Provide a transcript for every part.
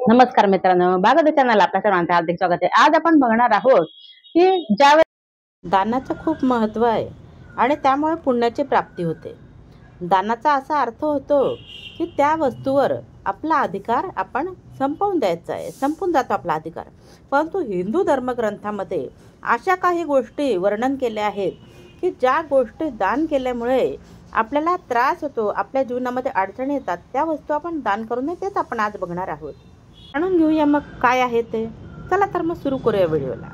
नमस्कार मित्रांनो, बागायती चॅनल आपल्या सर्वांचे हार्दिक स्वागत आहे। आज आपण बघणार आहोत की ज्यावेळेस दानाचं खूप महत्त्व आहे आणि त्यामुळे पुण्याची प्राप्ती होते। दानाचा असा अर्थ होतो की त्या वस्तूवर आपला अधिकार आपण संपवून द्यायचा आहे, संपून जातो आपला अधिकार। परंतु हिंदू धर्मग्रंथामध्ये अशा काही गोष्टी वर्णन केल्या आहेत की ज्या गोष्टी दान केल्यामुळे आपल्याला त्रास होतो, आपल्या जीवनामध्ये अडचणी येतात, त्या वस्तू आपण दान करू नये। तेच आपण आज बघणार आहोत। जाणून घेऊया मग काय आहे ते। चला तर मग सुरू करूया व्हिडिओला।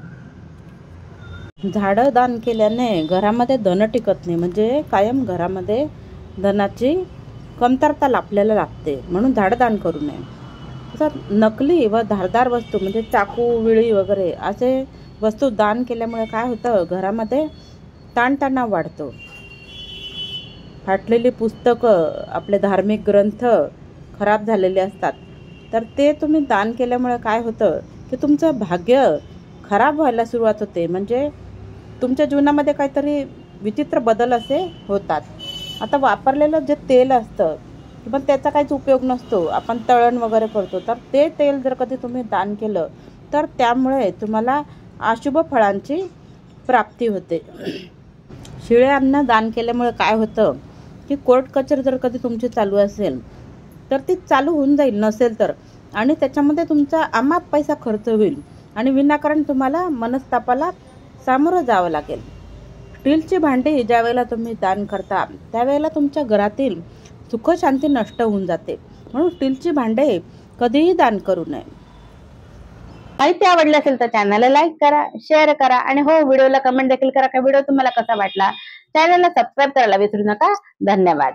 झाडं दान केल्याने घरामध्ये धन टिकत नाही, म्हणजे कायम घरामध्ये धनाची कमतरता आपल्याला लागते, म्हणून झाडं दान करू नये। तसंच नकली व धारदार वस्तू म्हणजे चाकू, विळी वगैरे असे वस्तू दान केल्यामुळे काय होतं, घरामध्ये ताणतणाव वाढतो। फाटलेली पुस्तकं, आपले धार्मिक ग्रंथ खराब झालेले असतात, तर ते तुम्ही दान केल्यामुळे काय होतं की तुमचं भाग्य खराब व्हायला सुरुवात होते, म्हणजे तुमच्या जीवनामध्ये काहीतरी विचित्र बदल असे होतात। आता वापरलेलं जे तेल असतं पण त्याचा काहीच उपयोग नसतो, आपण तळण वगैरे करतो, तर ते तेल जर कधी तुम्ही दान केलं तर त्यामुळे तुम्हाला अशुभ फळांची प्राप्ती होते। शिळे अन्न दान केल्यामुळे काय होतं की कोर्ट कचेरी जर कधी तुमची चालू असेल तर ती चालू होऊन जाईल, नसेल तर, आणि त्याच्यामध्ये तुमचा अमाप पैसा खर्च होईल आणि विनाकारण तुम्हाला मनस्तापाला सामोरं जावं लागेल। स्टीलची भांडी ज्या वेळेला तुम्ही दान करता त्यावेळेला तुमच्या घरातील सुखशांती नष्ट होऊन जाते, म्हणून स्टीलची भांडे कधीही दान करू नये। माहिती आवडली असेल तर चॅनलला लाईक करा, शेअर करा आणि हो, व्हिडिओला कमेंट देखील करा की व्हिडिओ तुम्हाला कसा वाटला। चॅनलला सबस्क्राईब करायला विसरू नका। धन्यवाद।